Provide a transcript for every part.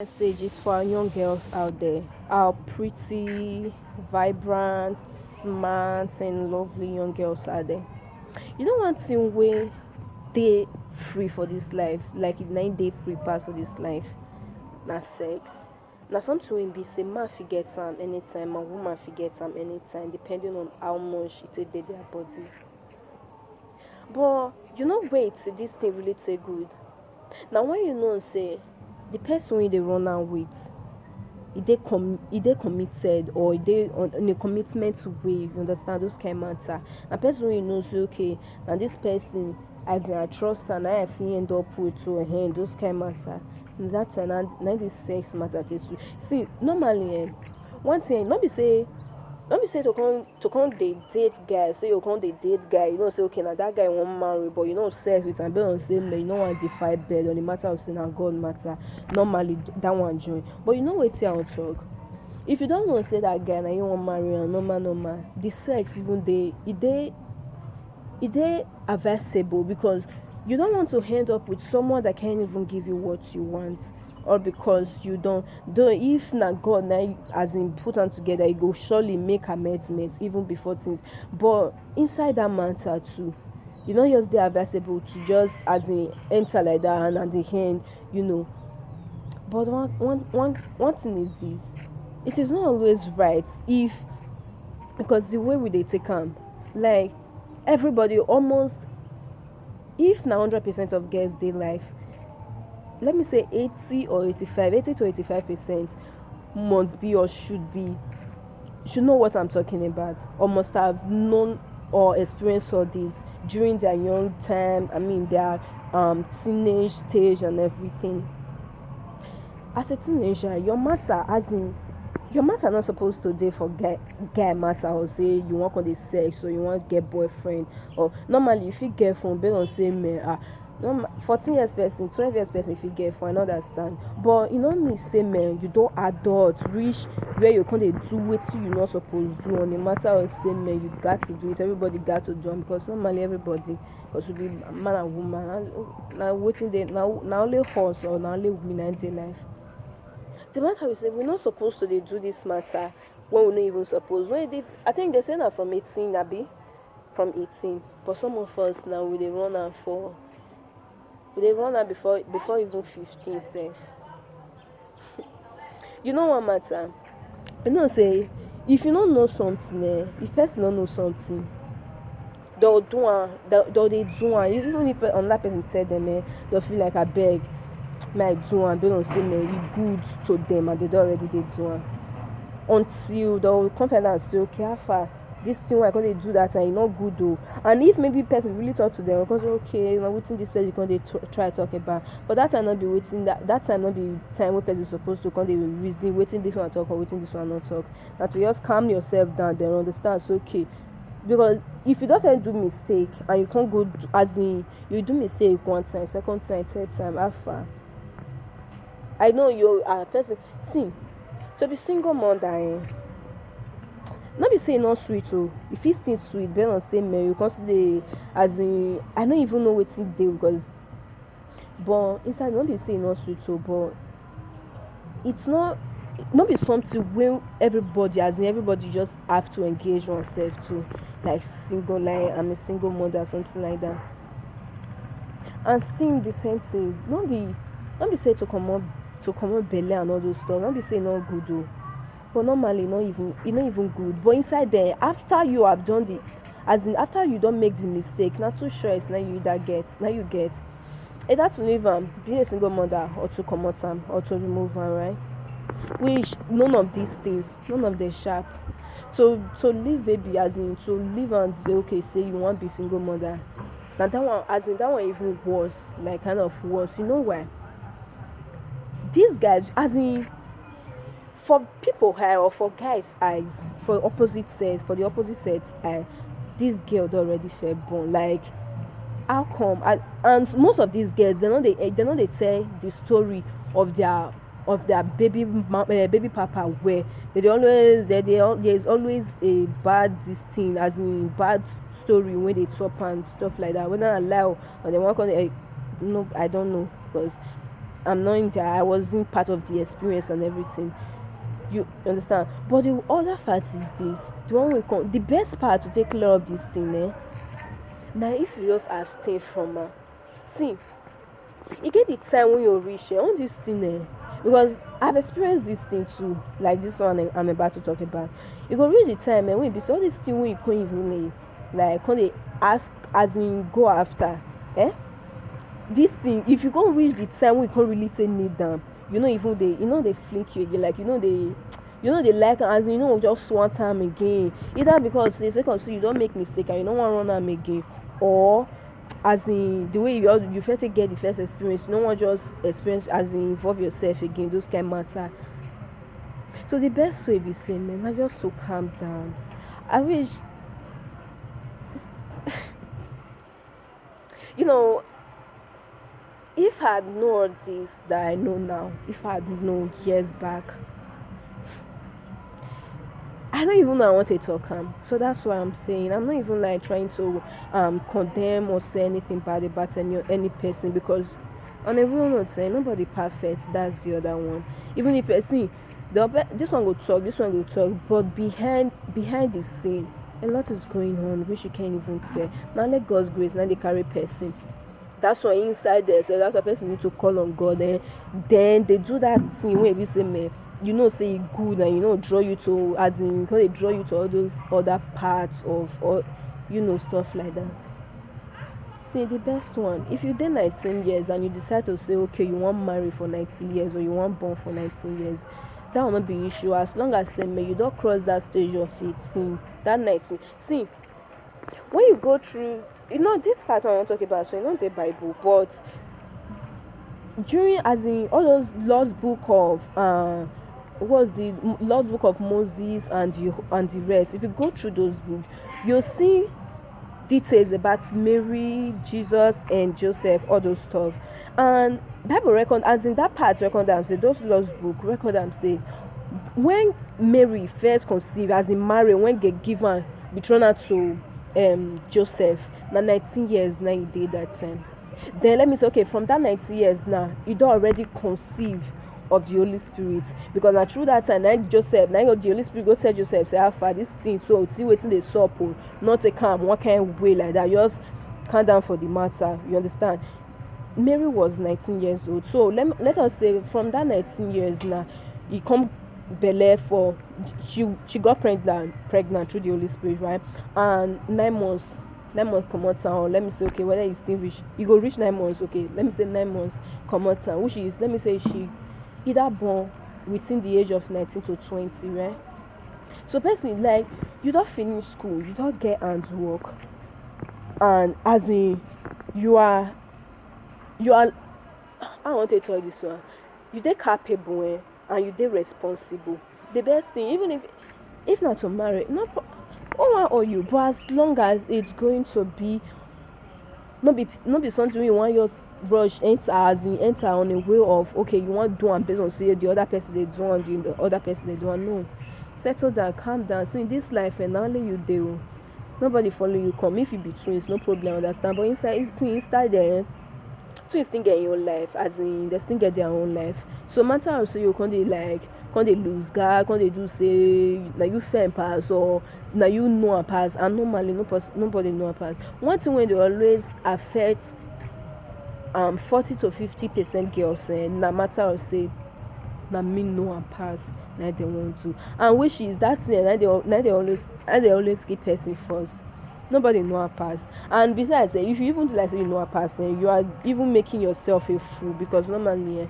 Message is for our young girls out there. Our pretty, vibrant, smart, and lovely young girls out there. You know one thing where they free for this life, like it 9 day free pass for this life, na sex. Now something will be say man forget them anytime, and woman forget them anytime, depending on how much it take dey their body. But you know wait, this thing really take good. Now when you know say the person wey dey run am with e dey committed or e dey on a commitment way, you understand those kind matter. Na person wey you know say okay, na this person as in I trust am, na I fit end up with to those kind matter. Na that time na this sex matter dey so. See normally one thing no be say to come dey date guy, say you come dey date guy, you know say okay na that guy wan marry, but you know sex with am based on say you no wan defile bed on the matter of say na God matter. Normally that one join, but you know wetin I wan talk. If you don know say that guy na him wan marry am, normal the sex even dey e dey advisable, because you don't want to end up with someone that can't even give you what you want, or because you don't though if na God na as in put am together, e go surely make amendment even before things. But inside that matter too, you know just dey advisable to just as in enter like that, and at the end, you know. But one thing is this: it is not always right, if because the way we dey take am, like everybody almost, if na 100% of girls dey life, let me say 80 to 85% must be or should know what I'm talking about, or must have known or experienced all this during their young time, I mean their teenage stage and everything. As a teenager, your matter not supposed to dey for guy matter, or say you want on the sex, or you want get boyfriend, or normally you fit get phone based on say men 14 years person, 12 years person fit get phone, I no understand. But you know me say man, you don't adult reach where you can dey do wetin you not supposed do on the matter of say man, you got to do it, everybody got to do am, because normally everybody, because we be man and woman, na wetin dey na only horse or na only we na dey life. The matter we say we're not supposed to dey do this matter when we no even suppose. When they, I think they say that from 18, abi, from 18. But some of us now we dey run am before even 15 sef. You know what matter? You know say if you don't know something, if person don't know something, they'll do am, they'll dey do am, even if another person tell them, they'll feel like I beg, may I do am based on say e good to them, and they don already dey do am, until they'll come find out and say okay how far this thing wey I come dey do that time e no good though. And if maybe person really talk to them, because okay na wetin this person come dey try talk about, but that time not be wetin that time not be time wey person suppose to come dey reason wetin this one talk or wetin this one not talk. Na to just calm yourself down, then understand so okay, because if you don't fit do mistake and you can't go as in you do mistake one time, second time, third time, how far? I know you are a person. See, to be single mother, not be say e no sweet oh, e fit still sweet based on say man you consider as in I no even know wetin dey, because but inside no be say e no sweet oh, but it's not be something wey everybody as in everybody just have to engage oneself to, like single, like I'm a single mother, something like that. And seeing the same thing, not be say to comot belle and all those stuff, not be say e no good oh, but normally e no even good. But inside there, after you have done the, as in after you don't make the mistake, not too sure it's now you get either to leave am, be a single mother, or to comot am, or to remove am, right? Which none of these things, none of them sharp. To leave baby, as in to leave and say okay, say you want be single mother, now that one, as in that one even worse, like kind of worse. You know why? These guys, as in for people high, or for guys eyes, for the opposite sex eye, this girl don already fair born, like how come? And most of these girls, they know they tell the story of their baby papa, where there's always a bad this thing, as in bad story when they talk and stuff like that, whether I lie or they want to no, I don't know, because I'm not in there, I wasn't part of the experience and everything. You understand? But the other part is this: the one we call the best part to take care of this thing, eh? Now, if you just abstain from her, see, you get the time when you reach on this thing, eh? Because I've experienced this thing too, like this one I'm about to talk about. You go reach the time, when be all this thing when you can't even like can't they ask as in go after, eh? This thing, if you can't reach the time when you can't really take need them, even they flick you again, like they like as in, just one time again, either because they say so you don't make mistake and you don't want to run them again, or as in the way you first get the first experience, you don't want just experience as in involve yourself again, those kind matter. So the best way be say, man, I just so calm down. I wish you know if I had known this that I know now, if I had known years back, I don't even know I want to talk so that's why I'm saying I'm not even like trying to condemn or say anything bad about any person, because on a real note, nobody perfect. That's the other one. Even if you see this one will talk, this one will talk, but behind the scene, a lot is going on which you can't even say. Now let God's grace, now they carry person. That's why inside there, so that's why person need to call on God, and then they do that thing where we say, man, say it good, and draw you to, as in because they draw you to all those other parts of, or stuff like that. See, the best one, if you did 19 years and you decide to say, okay, you want marry for 19 years or you want born for 19 years, that will not be issue, as long as say, you don't cross that stage of it. See, that 19, see, when you go through, this part I want to talk about, so the Bible, but during, as in all those lost book of was the lost book of Moses and the rest, if you go through those books, you'll see details about Mary, Jesus, and Joseph, all those stuff. And Bible record, as in that part record them say, those lost book record them say, when Mary first conceived, as in Mary, when they give her betrothal to Joseph, now 19 years now he did that time. Then let me say, okay, from that 19 years now, you don't already conceive of the Holy Spirit, because now through that time, now Joseph, now the Holy Spirit go tell Joseph, say, how far this thing, so see waiting they saw, not a calm, one kind of way like that, just calm down for the matter. You understand? Mary was 19 years old, so let us say from that 19 years now, he come belle for, she got pregnant through the Holy Spirit, right? And 9 months come out town, or let me say, okay, whether you still reach, you go reach 9 months, okay, let me say 9 months come out town, which is, let me say, she either born within the age of 19 to 20, right? So person, like, you don't finish school, you don't get hands work, and as in you are I want to tell you this one, you dey capable, and you dey responsible. The best thing, even if not to marry, not or you, but as long as it's going to be not be something you want just rush enter, as you enter on a way of, okay, you want do and based on say the other person they do and the other person they do, and no, settle down, calm down. So in this life, and only you do, nobody follow you come. If you be twins, no problem, understand, but inside there, twins still get your own life, as in they still get their own life. So matter of say you can't they lose guard, can't they do say now you fair pass, or now you know a pass, and normally nobody know a pass. One thing when they always affect 40 to 50% girls, no matter of say na me know and pass, na they want to, and which is that thing, na they always keep person first. Nobody know a pass, and besides, if you even do like say you know a pass, you are even making yourself a fool, because normally,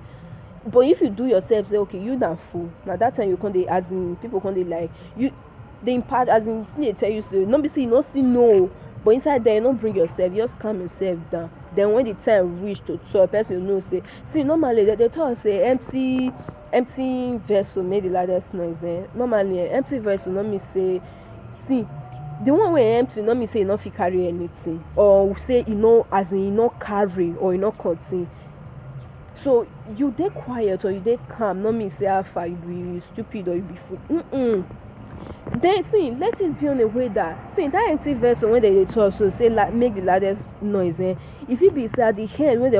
but if you do yourself say, okay, you not fool, now that time you can't, as in people can't like you, they impart, as in they tell you, so not be say you not still know, but inside there you don't bring yourself, you just calm yourself down. Then when the time reach to a person, you know, say, see, normally they talk say empty vessel made the loudest noise, normally empty vessel not me say, see, the one wey empty not me say e no fit carry anything, or say as in carry, or contain. So you dey quiet or you dey calm, not me say how far you be stupid or you be fool. Then see, let it be on a way that see that empty vessel when they talk so say like make the loudest noise. If it be say at the end when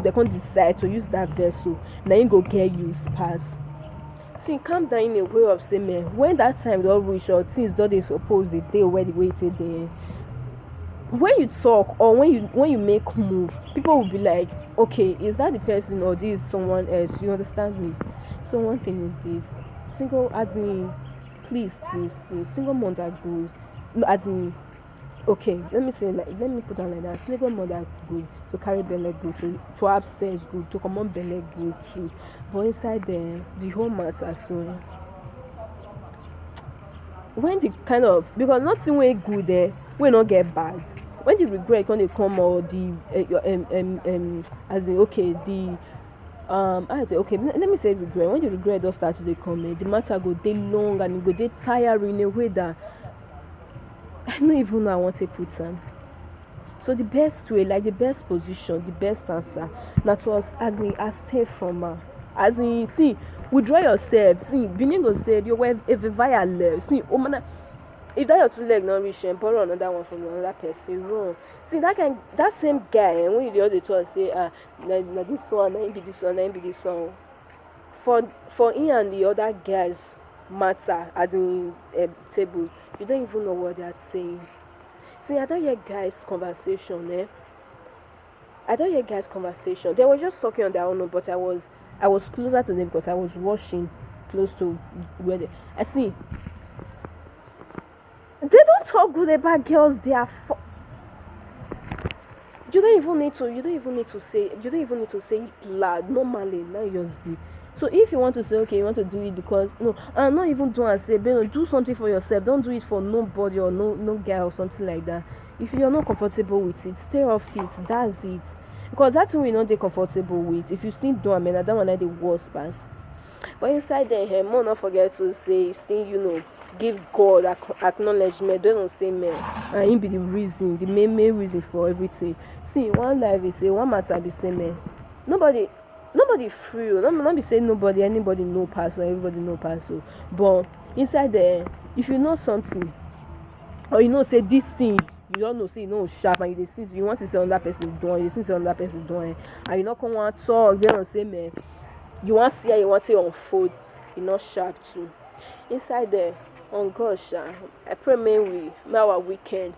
they can't decide to use that vessel, now you go get use pass. So you calm down in a way of saying, man, when that time don't reach or things don't they suppose it they where the waited there. When you talk or when you make move, people will be like, okay, is that the person or this is someone else? You understand me? So one thing is this: single as in, please, single mother goes. No, as in, okay, let me put on like that. Single mother good to carry belly good to have sex good to come on belly good too, but inside the whole matter so when the kind of because nothing way good there we not get bad when the regret when they come or the as in okay the I say okay let me say regret when the regret does start to dey come the matter go dey long and it go dey tiring in a way that I don't even know I want to put am. So the best way, like the best position, the best answer, that was as in as stay from her. As in see, withdraw yourself. See, beginning go say you were if via left. See, oh man, if that your two leg not reach and borrow another one from another person, wrong. See that same guy when you the other talk say na this one, na him be this one, na him be this one. For him and the other guys matter as in table, you don't even know what they are saying. See, I don't hear guys' conversation, I don't hear guys' conversation. They were just talking on their own, but I was closer to them because I was watching close to where they. I see. They don't talk good about girls. They are. You don't even need to. You don't even need to say. You don't even need to say it loud. Normally, now you just be. So if you want to say okay, you want to do it because no, and not even do and say, but do something for yourself. Don't do it for nobody or no guy or something like that. If you're not comfortable with it, stay off it. That's it. Because that's what we're not comfortable with. If you still do, I mean, I don't want to the worst pass. But inside there, more not forget to say, still give God acknowledgement. Don't say man, and him be the reason, the main reason for everything. See, one life is say one matter be say man. Nobody free. Not be saying nobody, anybody no pass or everybody no pass. So, but inside there, if you know something, or say this thing, you don't know say sharp, and you want to say another person doing, you see another person doing, and you not come want talk. They don't say man. You want to see how you want to unfold. You not sharp too. Inside there, on gosh, I pray may our weekend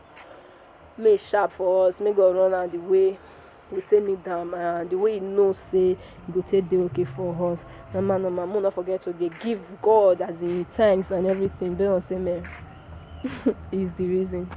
may sharp for us. May God run out the way. We take me down and the way say you go take the okay for us. No man, not forget to give God as in thanks and everything. They don't say man is the reason.